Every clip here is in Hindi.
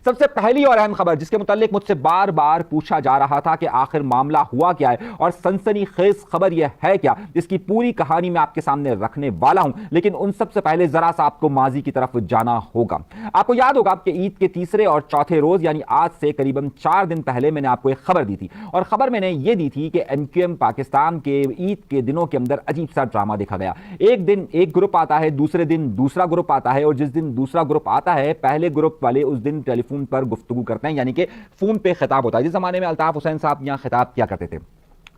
सबसे पहली और अहम खबर जिसके मुतालिक मुझसे बार बार पूछा जा रहा था कि आखिर मामला हुआ क्या है और सनसनीखेज खबर यह है क्या, इसकी पूरी कहानी मैं आपके सामने रखने वाला हूं। लेकिन उन सबसे पहले जरा सा आपको माजी की तरफ जाना होगा। आपको याद होगा कि ईद के तीसरे और चौथे रोज यानी आज से करीबन 4 दिन पहले मैंने आपको एक खबर दी थी, और खबर मैंने यह दी थी कि एमक्यूएम पाकिस्तान के ईद के दिनों के अंदर अजीब सा ड्रामा देखा गया। एक दिन एक ग्रुप आता है, दूसरे दिन दूसरा ग्रुप आता है, और जिस दिन दूसरा ग्रुप आता है पहले ग्रुप वाले उस दिन टेलीफोन पर गुफ्तगू करते हैं, यानी कि फोन पे खिताब होता है। जिस जमाने में अल्ताफ हुसैन साहब यहां खिताब किया करते थे।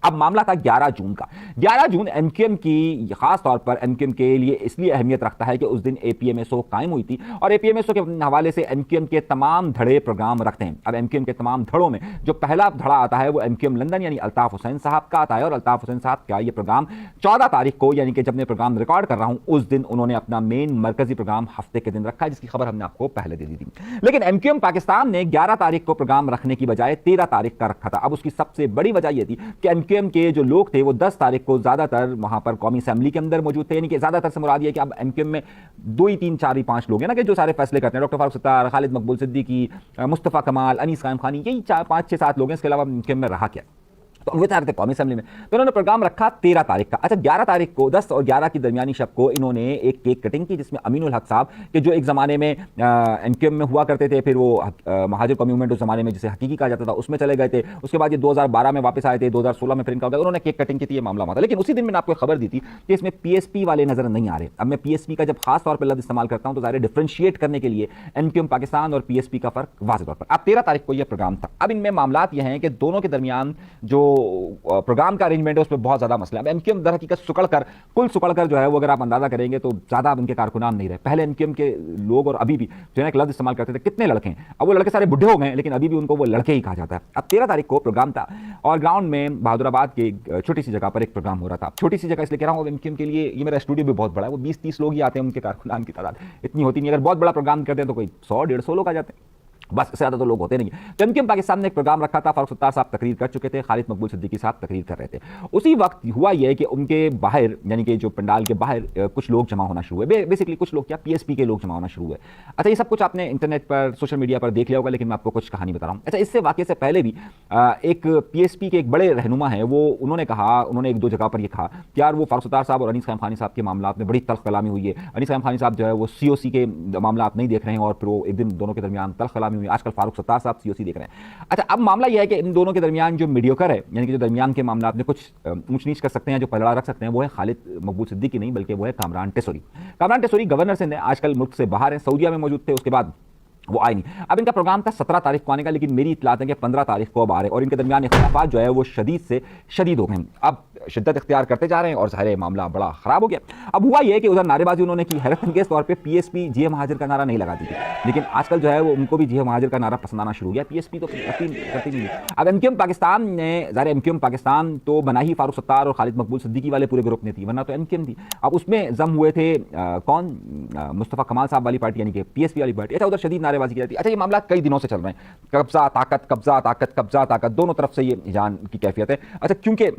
अब मामला था 11 जून का। 11 जून एमक्यूएम की खास तौर पर एमक्यूएम के लिए इसलिए अहमियत रखता है कि उस दिन एपीएमएसओ कायम हुई थी, और एपीएमएसओ के हवाले से एमक्यूएम के तमाम धड़े प्रोग्राम रखते हैं। अब एमक्यूएम के तमाम धड़ों में जो पहला धड़ा आता है वो एमक्यूएम लंदन यानी अल्ताफ हुसैन साहब का आता है, और अल्ताफ हुसैन साहब का ये प्रोग्राम 14 तारीख को, यानी कि जब मैं प्रोग्राम रिकॉर्ड कर रहा हूं उस दिन उन्होंने अपना मेन मरकजी प्रोग्राम हफ्ते के दिन रखा है, जिसकी खबर हमने आपको पहले दे दी थी। लेकिन एमक्यूएम पाकिस्तान ने 11 तारीख को प्रोग्राम रखने की बजाय 13 तारीख का रखा था। अब उसकी सबसे बड़ी वजह यह थी कि एमक्यूएम के जो लोग थे वो 10 तारीख को ज्यादातर वहां पर कौमी असेंबली के अंदर मौजूद थे। यानी कि ज्यादातर से मुराद ये कि अब एमक्यूएम में 2 ही 3 4 ही 5 लोग हैं ना कि जो सारे फैसले करते हैं। डॉक्टर फारूक सत्तार, खालिद मकबूल सिद्दीकी, मुस्तफा कमाल, अनीस कायम खानी, यही 4 5 6 7 लोग हैं। इसके अलावा एमक्यूएम में रहा क्या, तो वो थे कौमी असेंबली में। तो उन्होंने प्रोग्राम रखा 13 तारीख का। अच्छा, 11 तारीख को 10 और 11 की दरमियानी शब को इन्होंने एक केक कटिंग की, जिसमें अमीनुल हक साहब के जो एक ज़माने में एमक्यूएम में हुआ करते थे, फिर वो महाजिर कौमी मूवमेंट उस ज़माने में जिसे हकीकी कहा जाता था उसमें चले गए थे। उसके बाद ये 2012 में वापस आए थे, 2016 में फिर इनका उन्होंने केक कटिंग की थी, ये मामला हुआ था। लेकिन उसी दिन मैंने आपको खबर दी थी कि इसमें पीएसपी वाले नजर नहीं आ रहे। अब मैं पीएसपी का जब खास तौर पर लफ्ज़ इस्तेमाल करता हूं तो ज़ाहिर डिफरेंशिएट करने के लिए एमक्यूएम पाकिस्तान और पीएसपी का फर्क वाज़ेह तौर पर। अब 13 तारीख को यह प्रोग्राम था। अब इनमें मामलात यह हैं कि दोनों के दरमियान जो प्रोग्राम का अरेंजमेंट है उसमें बहुत ज्यादा मसला है। एमक्यूएम दर हकीकत कुल सुकड़कर जो है वो अगर आप अंदाजा करेंगे तो ज्यादा उनके कारकुनान नहीं रहे। पहले एमक्यूएम के लोग और अभी भी जो है एक लफ्ज़ इस्तेमाल करते थे, कितने लड़के हैं। अब वो लड़के सारे बुढ़े हो गए, लेकिन अभी भी उनको वो लड़के ही कहा जाता है। अब 13 तारीख को प्रोग्राम था और ग्राउंड में बहादुराबाद की छोटी सी जगह पर एक प्रोग्राम हो रहा था। छोटी सी जगह इसलिए कह रहा हूँ एमक्यूएम के लिए, ये मेरा स्टूडियो भी बहुत बड़ा है, वो 20-30 लोग ही आते हैं, उनके कारकुनान की तादाद इतनी होती नहीं। अगर बहुत बड़ा प्रोग्राम करते हैं तो कोई 100-150 लोग आ जाते हैं, बस इससे ज़्यादा तो लोग होते नहीं। तो एमक्यूएम पाकिस्तान ने एक प्रोग्राम रखा था, फारूक सत्तार साहब तकरीर कर चुके थे, खालिद मकबूल सिद्दीकी साहब तकरीर कर रहे थे। उसी वक्त हुआ यह कि उनके बाहर, यानी कि जो पंडाल के बाहर कुछ लोग जमा होना शुरू हुए। बेसिकली कुछ लोग क्या, पीएसपी के लोग जमा होना शुरू हुए। अच्छा, ये सब कुछ आपने इंटरनेट पर, सोशल मीडिया पर देख लिया होगा, लेकिन मैं आपको कुछ कहानी बता रहा हूँ। अच्छा, इससे वाक़े से पहले भी एक पीएसपी के एक बड़े रहनुमा हैं, वो उन्होंने एक दो जगह पर यह कहा कि यार वो फारूक सत्तार साहब और अनीस कायम खानी साहब के मामला में बड़ी तल्ख कलामी हुई है। अनीस कायम खानी साहब जो है वो सीओसी के मामला आप नहीं देख रहे हैं, और फिर वो एक दिन दोनों के दरमियान तल्ख कलामी हुई। आजकल फारूक सत्तार साहब सीओसी देख रहे हैं। अच्छा, अब मामला यह है कि इन दोनों के दरमियान जो मीडियोकर है, यानी कि जो दरमियान के मामला आपने कुछ ऊंच नीच कर सकते हैं, जो पलड़ा रख सकते हैं, वो है खालिद मकबूल सिद्दीकी नहीं, बल्कि वो है कामरान टेसोरी। कामरान टेसोरी गवर्नर सिंध है, आजकल मुल्क से बाहर है, सऊदीया में मौजूद थे, उसके बाद वो आए नहीं। अब इनका प्रोग्राम था 17 तारीख को आने का, लेकिन मेरी इत्तलात है कि 15 तारीख को अब आ रहे हैं, और इनके दरमियान इख्तिलाफात जो है वो शदीद से शदीद हो गए हैं। अब शिद्दत इख्तियार करते जा रहे हैं और ज़ाहिर मामला बड़ा ख़राब हो गया। अब हुआ यह कि उधर नारेबाजी उन्होंने की, हैरत अंगेज़ तौर पे पीएसपी जीए महाजिर का नारा नहीं लगाती थी, लेकिन आजकल जो है वो उनको भी जीए महाजिर का नारा पसंद आना शुरू हो गया। पीएसपी तो करती नहीं। अब एमक्यूएम पाकिस्तान ने, ज़ाहिर एमक्यूएम पाकिस्तान तो बना ही फारूक सत्तार और खालिद मकबूल सिद्दीकी वाले पूरे ग्रुप ने थी, वरना तो एमक्यूएम थी। अब उसमें जम हुए थे मुस्तफ़ा कमाल साहब वाली पार्टी, यानी कि पीएसपी वाली पार्टी। अच्छा, उधर शदीद नारेबाजी की जाती है। अच्छा, ये मामला कई दिनों से चल रहे हैं, कब्जा ताकत, कब्जा ताकत, कब्जा ताकत, दोनों तरफ से ये जान की कैफियत है। अच्छा, क्योंकि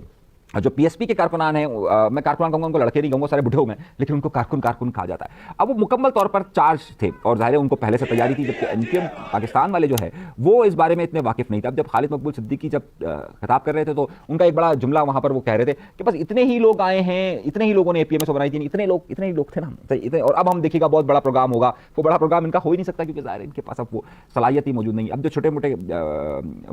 जो पीएसपी के कारकुनान हैं, मैं कारकुनान कहूँगा, उनको लड़के नहीं कहूँगा, सारे बुढ़े हो गए, लेकिन उनको कारकुन कहा जाता है। अब वो मुकम्मल तौर पर चार्ज थे और ज़ाहिर है उनको पहले से तैयारी थी, जबकि एमक्यूएम पाकिस्तान वाले जो है वो इस बारे में इतने वाकिफ नहीं थे। अब जब खालिद मकबूल सिद्दीकी जब खिताब कर रहे थे तो उनका एक बड़ा जुमला वहाँ पर वो कह रहे थे कि बस इतने ही लोग आए हैं, इतने ही लोगों ने एपीएमएसओ बनाई थी, इतने ही लोग थे ना, इतने, और अब हम देखिएगा बहुत बड़ा प्रोग्राम होगा। वो बड़ा प्रोग्राम इनका हो ही नहीं सकता, क्योंकि ज़ाहिर है इनके पास अब वो सलाहियत ही मौजूद नहीं। अब जो छोटे मोटे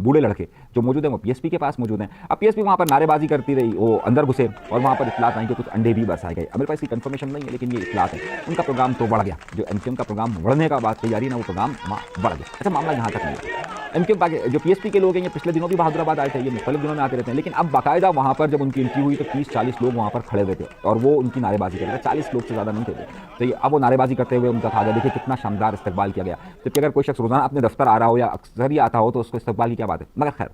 बूढ़े लड़के जो मौजूद हैं वो पीएसपी के पास मौजूद हैं। अब पीएसपी वहाँ पर नारेबाजी करती रही, वो अंदर घुसे और वहाँ पर इत्तलात आई कि कुछ अंडे भी बरसाए गए। मेरे पास इसकी कंफर्मेशन नहीं है, लेकिन ये इत्तलात है। उनका प्रोग्राम तो बढ़ गया, जो एमक्यूएम का प्रोग्राम बढ़ने का बात तैयारी ना, वो प्रोग्राम वहाँ बढ़ गया। अच्छा, मामला यहाँ तक नहीं है। एमक्यूएम जो पीएसपी के लोग हैं, ये पिछले दिनों भी बहादुराबाद आए थे, ये मुख्तलिफ दिनों में आते रहते हैं, लेकिन अब बाकायदा वहाँ पर जब उनकी एंट्री हुई तो 30-40 लोग वहाँ पर खड़े हुए थे और वो उनकी नारेबाजी कर रहे थे। 40 लोग से ज़्यादा नहीं थे। तो ये अब वो नारेबाजी करते हुए उनका था, देखिए कितना शानदार इस्तकबाल किया गया। जबकि अगर कोई शख्स रोज़ाना अपने दफ्तर आ रहा हो या अक्सर ही आता हो तो उसको इस्तकबाल की क्या बात है। मगर खैर,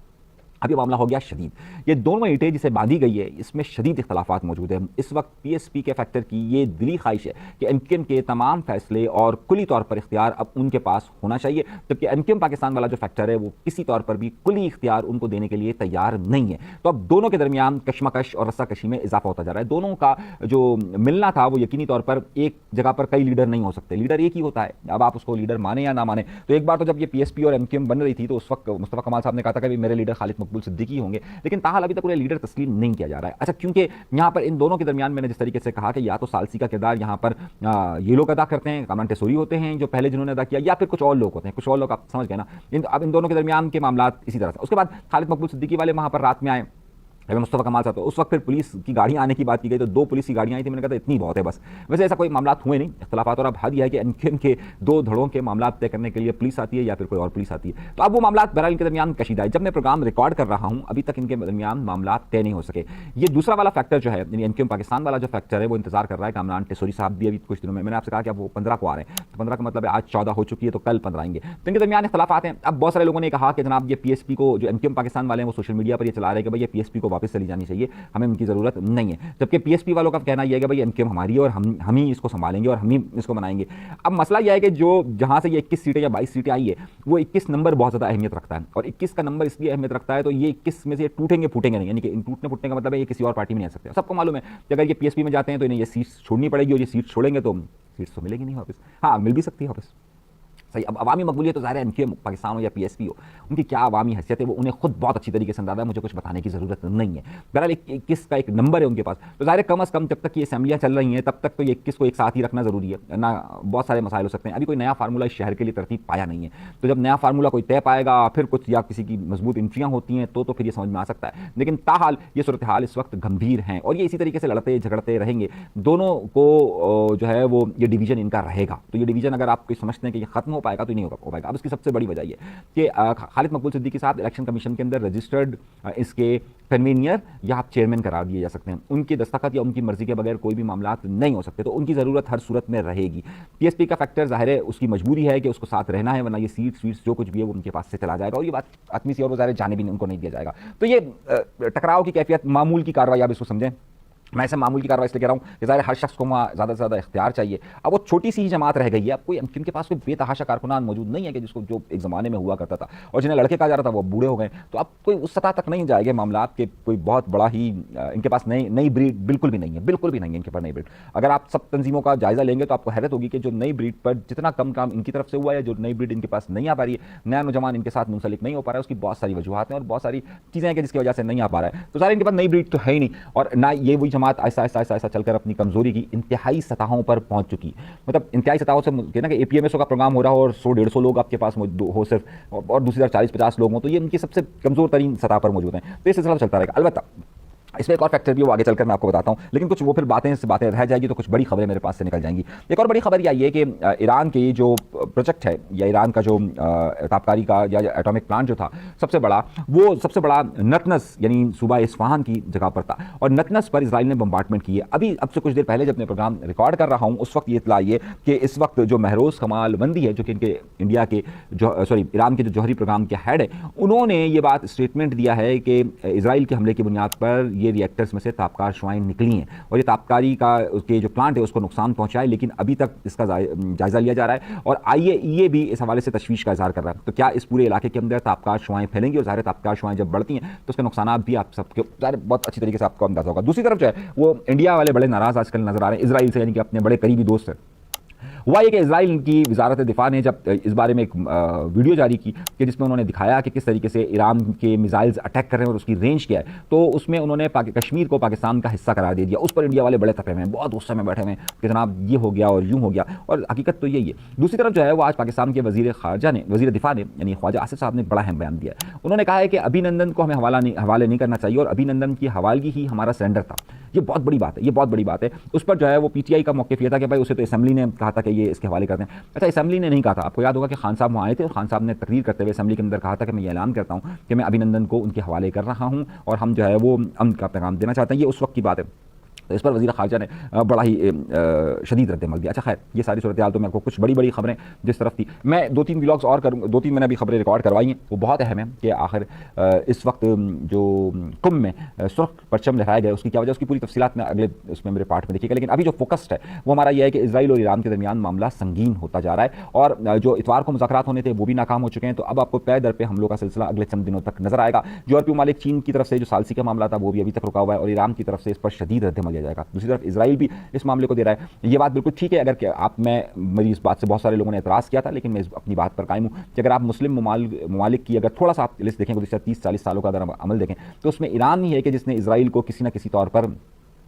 अभी मामला हो गया शदीद। ये दोनों ईंटें जिसे बांधी गई है इसमें शदीद इख्तलाफात मौजूद है। इस वक्त पीएसपी के फैक्टर की ये दिली ख्वाहिश है कि एमक्यूएम के तमाम फैसले और कुली तौर पर इख्तियार अब उनके पास होना चाहिए, जबकि एमक्यूएम पाकिस्तान वाला जो फैक्टर है वो किसी तौर पर भी कुली इख्तियार उनको देने के लिए तैयार नहीं है। तो अब दोनों के दरमियान कशमकश और रस्साकशी में इजाफा होता जा रहा है। दोनों का जो मिलना था वो यकीनी तौर पर एक जगह पर कई लीडर नहीं हो सकते, लीडर एक ही होता है। अब आप उसको लीडर माने या ना माने। तो एक बार तो जब ये पीएसपी और एमक्यूएम बन रही थी तो उस वक्त मुस्तफा कमाल साहब ने कहा था कि मेरे लीडर खालिद मकबूल सिद्दीकी होंगे, लेकिन ताहाल अभी तक उन्हें लीडर तस्लीम नहीं किया जा रहा है। अच्छा, क्योंकि यहाँ पर इन दोनों के दरमियान मैंने जिस तरीके से कहा कि या तो सालसी का किरदार यहाँ पर ये लोग अदा करते हैं, कामरान टेसोरी होते हैं जो पहले जिन्होंने अदा किया, या फिर कुछ और लोग होते हैं, कुछ और लोग आप समझ गए ना। अब इन दोनों के दरमियान के मामला इसी तरह से। उसके बाद खालिद मकबूल सिद्दीकी वाले वहाँ पर रात में आए, अगर मुस्तफा कमाल साहब, तो उस वक्त फिर पुलिस की गाड़ियां आने की बात की गई, तो 2 पुलिस की गाड़ियां आई थी। मैंने कहा था इतनी बहुत है बस। वैसे ऐसा कोई मामला हुए नहीं, इख्तलाफात। और अब हद यह है कि एमक्यूएम के 2 धड़ों के मामला तय करने के लिए पुलिस आती है या फिर कोई और पुलिस आती है। तो अब वो मामला बहरहाल इनके दरमियान कशीदा है। जब मैं प्रोग्राम रिकॉर्ड कर रहा हूं अभी तक इनके दरमियान मामला तय नहीं हो सके। ये दूसरा वाला फैक्टर जो है, यानी एमक्यूएम पाकिस्तान वाला जो फैक्टर है, वो इंतजार कर रहा है। कामरान टेसोरी साहब भी अभी कुछ दिनों में, मैंने आपसे कहा कि अब वो 15 को आ रहे हैं, तो 15 का मतलब है आज 14 हो चुकी है, तो कल 15 आएंगे। तो इनके दरमियान इख्तलाफात हैं। अब बहुत सारे लोगों ने कहा कि जनाब ये पीएसपी को, जो एमक्यूएम पाकिस्तान वाले हैं, वो सोशल मीडिया पर ये चला रहे हैं कि भाई ये पीएसपी को वापस चली जानी चाहिए, हमें उनकी ज़रूरत नहीं है। जबकि पीएसपी वालों का कहना यह है कि भाई एमक्यूएम हमारी है और हम ही इसको संभालेंगे और हम ही इसको बनाएंगे। अब मसला यह है कि जो जहां से ये 21 सीटें या 22 सीटें आई है, वो 21 नंबर बहुत ज़्यादा अहमियत रखता है। और 21 का नंबर इसलिए अहमियत रखता है, तो ये 21 में से टूटेंगे फूटेंगे नहीं, यानी कि टूटने फूटने का मतलब है ये किसी और पार्टी में नहीं आ सकते। सबको मालूम है कि अगर ये पीएसपी में जाते हैं तो इन्हें ये सीट छोड़नी पड़ेगी, और ये सीट छोड़ेंगे तो सीट तो मिलेगी नहीं वापस। हाँ, मिल भी सकती है वापस, सही। अब अवामी मकबूलियत तो ज़ाहिर है एमक्यूएम पाकिस्तान हो या पीएसपी हो, उनकी क्या अवामी हैसियत है वो उन्हें खुद बहुत अच्छी तरीके से अंदाजा है, मुझे कुछ बताने की ज़रूरत नहीं है। बहरहाल 21 का एक नंबर है उनके पास, तो ज़ाहिर कम अज़ कम जब तक ये असेंबलियाँ चल रही हैं तब तक तो ये 21 को एक साथ ही रखना ज़रूरी है ना। बहुत सारे मसाइल हो सकते हैं। अभी कोई नया फार्मूला इस शहर के लिए तरतीब पाया नहीं है, तो जब नया फार्मूला कोई तय पाएगा, फिर कुछ या किसी की मजबूत एंट्रियाँ होती हैं तो फिर ये समझ में आ सकता है। लेकिन ताहाल ये सूरत हाल इस वक्त गंभीर हैं और ये इसी तरीके से लड़ते झगड़ते रहेंगे। दोनों को जो है वो ये डिवीजन इनका रहेगा। तो ये डिवीजन अगर आप कोई समझते हैं कि ये खत्म हो पाएगा तो नहीं हो पाएगा। अब इसकी सबसे बड़ी वजह यह कि खालिद मकबूल सिद्दीकी साहब इलेक्शन कमीशन के अंदर रजिस्टर्ड इसके कन्वीनियर या आप चेयरमैन करार दिए जा सकते हैं। उनके दस्तखत या उनकी मर्जी के बगैर कोई भी मामला नहीं हो सकते, तो उनकी ज़रूरत हर सूरत में रहेगी। पीएसपी का फैक्टर ज़ाहिर है उसकी मजबूरी है कि उसको साथ रहना है, वरना ये सीट्स जो कुछ भी है वो उनके पास से चला जाएगा और ये बात आदमी सी और वो ज़ाहिर जाने भी उनको नहीं दिया जाएगा। तो ये टकराव की कैफियत मामूल की कार्रवाई आप इसको समझें। मैं ऐसे मामूल की कार्रवाई इसलिए कह रहा हूँ कि ज़ाहिर हर शख्स को वहाँ ज़्यादा से ज़्यादा इख्तियार चाहिए। अब वो छोटी सी ही जमात रह गई है, अब कोई एमक्यूएम के पास कोई बेतहाशा कारकुनान मौजूद नहीं है कि जिसको जो एक ज़माने में हुआ करता था और जिन्हें लड़के कहा जा रहा था वो बूढ़े हो गए। तो अब कोई उस सतह तक नहीं जाएगा मामला के कोई बहुत बड़ा ही इनके पास नई ब्रीड बिल्कुल भी नहीं है, बिल्कुल भी नहीं है इनके पास नई ब्रीड। अगर आप सब तंजीमों का जायज़ा लेंगे तो आपको हैरत होगी कि जो नई ब्रीड पर जितना कम काम इनकी तरफ से हुआ है, जो नई ब्रीड इनके पास नहीं आ पा रही है, नया नौजवान इनके साथ मुंसलिक नहीं हो पा रहा है, उसकी बहुत सारी वजूहत हैं और बहुत सारी चीज़ें हैं कि जिसकी वजह से नहीं आ पा रहा है। तो सारे इनके पास नई ब्रीड तो है ही नहीं और ना ये वही जमात ऐसा चलकर अपनी कमजोरी की इंतहाई सतहों पर पहुंच चुकी। मतलब इंतहाई सतहों से कहना कि एपीएमएसओ का प्रोग्राम हो रहा हो और 100-150 लोग आपके पास हो सिर्फ और दूसरी तरफ 40-50 लोग हों, तो ये इनकी सबसे कमजोर तरीन सतह पर मौजूद हैं। तो ये सिलसिला चलता रहेगा। अलबत्ता इसमें एक और फैक्टर भी वो आगे चलकर मैं आपको बताता हूँ, लेकिन कुछ वो फिर बातें रह जाएगी तो कुछ बड़ी खबरें मेरे पास से निकल जाएंगी। एक और बड़ी खबर यह है कि ईरान के जो प्रोजेक्ट है या ईरान का जो तापकारी का या एटॉमिक प्लांट जो था सबसे बड़ा नतनस यानी सूबा इस्फहान की जगह पर था और नतनस पर इजराइल ने बम्बार्टमेंट की है। अभी अब से कुछ देर पहले जब मैं प्रोग्राम रिकॉर्ड कर रहा हूँ उस वक्त ये इतला ये कि इस वक्त जो महरोज कमाल बंदी है जो कि इनके इंडिया के ईरान के जो जौहरी प्रोग्राम के हेड है, उन्होंने ये बात स्टेटमेंट दिया है कि इजराइल के हमले की बुनियाद पर ये रिएक्टर्स में से तापकार शुआएं निकली हैं और ये तापकारी का उसके जो प्लांट है उसको नुकसान पहुंचाए, लेकिन अभी तक इसका जायजा लिया जा रहा है और IAEA भी इस हवाले से तशवीश का इजहार कर रहा है। तो क्या इस पूरे इलाके के अंदर तापकार शुआएं फैलेंगी और ज़ाहिर तापकार शुआएं जब बढ़ती हैं तो उसके नुकसान भी आप सबके ज़ाहिर बहुत अच्छी तरीके से आपको अंदाजा होगा। दूसरी तरफ जो है वो इंडिया वाले बड़े नाराज़ आजकल नजर आ रहे हैं इजराइल से, यानी कि अपने बड़े करीबी दोस्त है। हुआ ये कि इजराइल की वजारत दिफा ने जब इस बारे में एक वीडियो जारी की कि जिसमें उन्होंने दिखाया कि किस तरीके से ईरान के मिसाइल्स अटैक कर रहे हैं और उसकी रेंज क्या है, तो उसमें उन्होंने कश्मीर को पाकिस्तान का हिस्सा करार दे दिया। उस पर इंडिया वाले बड़े तपे हुए हैं, बहुत गुस्से में बैठे हुए हैं कि जनाब ये हो गया और यूँ हो गया, और हकीकत तो यही है। दूसरी तरफ जो है वो आज पाकिस्तान के वज़ीर दिफा ने यानी ख्वाजा आसिफ साहब ने बड़ा अहम बयान दिया है। उन्होंने कहा है कि अभिनंदन को हमें हवाले नहीं करना चाहिए और अभिनंदन की हवालगी ही हमारा सरेंडर था। ये बहुत बड़ी बात है, ये बहुत बड़ी बात है। उस पर जो है वो PTI का मौक़िफ़ ये था कि भाई उसे तो असेंबली ने कहा था कि ये इसके हवाले करते हैं। अच्छा, असेंबली ने नहीं कहा था, आपको याद होगा कि खान साहब वहाँ आए थे और खान साहब ने तकरीर करते हुए असेंबली के अंदर कहा था कि मैं ये ऐलान करता हूँ कि मैं अभिनंदन को उनके हवाले कर रहा हूँ और हम जो है वो अमन का पैगाम देना चाहते हैं। ये उस वक्त की बात है। तो इस पर वज़ीर ख़ारजा ने बड़ा ही शदीद रद्द-ए-अमल दिया। अच्छा खैर, ये सारी सूरत-ए-हाल तो मैं आपको कुछ बड़ी-बड़ी खबरें जिस तरफ थी, मैं 2-3 व्लॉग्स और करूँ, 2-3 मैंने अभी खबरें रिकॉर्ड करवाई हैं, वो बहुत अहम है कि आखिर इस वक्त जो कुंभ में सुर्ख परचम लहराया गया उसकी क्या वजह, उसकी पूरी तफसीलात में अगले उसमें मेरे पार्ट में देखिएगा। लेकिन अभी जो फोकस्ड है वो हमारा ये है कि इजराइल और ईरान के दरमियान मामला संगीन होता जा रहा है और जो इतवार को मुज़ाकरात होने थे वो भी नाकाम हो चुके हैं। तो अब आपको तय दर पे हमलों का सिलसिला अगले चंद दिनों तक नजर आएगा। यूरोपीय ममालिक चीन की तरफ से जो सालसी का मामला था वो भी अभी तक रुका हुआ है और ईरान की तरफ से इस पर शदीद रद्द-ए-अमल लिया जाएगा। दूसरी तरफ इजराइल भी इस मामले को दे रहा है। ये बात बिल्कुल ठीक है, अगर आप मेरी इस बात से बहुत सारे लोगों ने एतराज़ किया था, लेकिन मैं अपनी बात पर कायम हूँ कि अगर आप मुस्लिम ममालिक की अगर थोड़ा सा आप लिस्ट देखें, गुज़िश्ता 30-40 सालों का अगर अमल देखें, तो उसमें ईरान ही है कि जिसने इजराइल को किसी न किसी तौर पर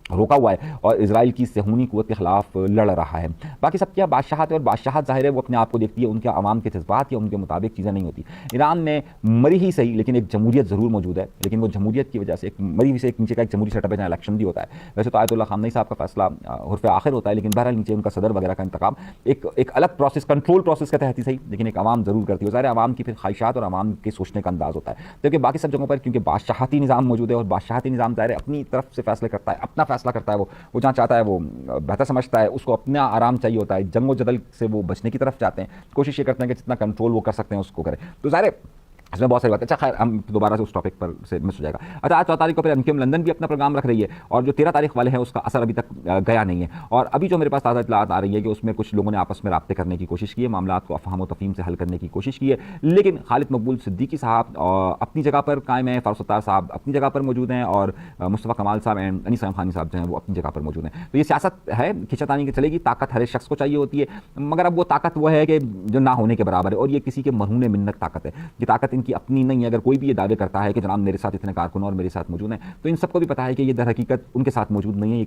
रोका हुआ है और इजराइल की सहूनी कुव्वत के खिलाफ लड़ रहा है। बाकी सब क्या बादशाहत है और बादशाहत ज़ाहिर है वो अपने आप को देखती है, उनके अवाम के जज्बात या उनके मुताबिक चीज़ें नहीं होती। ईरान में मरी ही सही लेकिन एक जमहूरियत ज़रूर मौजूद है, लेकिन वो जमहूरियत की वजह से एक मरी हुई से एक नीचे का एक जमहूरी सेटअप है जहाँ इलेक्शन भी होता है। वैसे तो आयतुल्लाह ख़ामनेई साहब का फैसला हुर्फ़े आखिर होता है, लेकिन बहरहाल नीचे उनका सदर वगैरह का इंतखाब एक अलग प्रोसेस, कंट्रोल प्रोसेस के तहत ही सही, लेकिन एक आवाम ज़रूर करती है। ज़ाहिर है आवाम की फिर ख्वाहिशात और आवाम के सोचने का अंदाज़ होता है, क्योंकि बाकी सब जगहों पर क्योंकि बादशाहती निज़ाम मौजूद है और बादशाहती निज़ाम ज़ाहिर है अपनी तरफ से फैसले करता है, अपना फैसला करता है, वो जहाँ चाहता है वो बेहतर समझता है, उसको अपना आराम चाहिए होता है, जंगो जदल से वो बचने की तरफ जाते हैं, कोशिश ये करते हैं कि जितना कंट्रोल वो कर सकते हैं उसको करें। तो ज़ाहिर है इसमें बहुत सारी बात है। अच्छा खैर हम दोबारा से उस टॉपिक पर से मिस हो जाएगा। अच्छा आज 14 तारीख को फिर एमक्यूएम लंदन भी अपना प्रोग्राम रख रही है और जो 13 तारीख वाले हैं उसका असर अभी तक गया नहीं है और अभी जो मेरे पास ताज़ा इत्तलात आ रही है कि उसमें कुछ लोगों ने आपस में राब्ते करने की कोशिश की है, मामला को अफ़हाम व तफ़हीम से हल करने की कोशिश की है, लेकिन खालिद मकबूल सिद्दीकी साहब अपनी जगह पर कायम है, फ़ारूक सत्तार साहब अपनी जगह पर मौजूद हैं और मुस्तफ़ा कमाल साहब एंड अनीस खानी साहब जो हैं वो अपनी जगह पर मौजूद हैं। तो ये सियासत है, खिंचातानी की चलेगी, ताकत हर एक शख्स को चाहिए होती है, मगर अब वो ताकत वो है कि जो ना होने के बराबर है और ये किसी के मरहून मिन्नत ताकत है। ये ताकत इनकी अपनी नहीं है। अगर कोई भी ये दावे करता है कि जनाब मेरे साथ इतने कारकुन और मेरे साथ मौजूद हैं, तो इन सबको भी पता है कि ये दर हकीकत उनके साथ मौजूद नहीं है, ये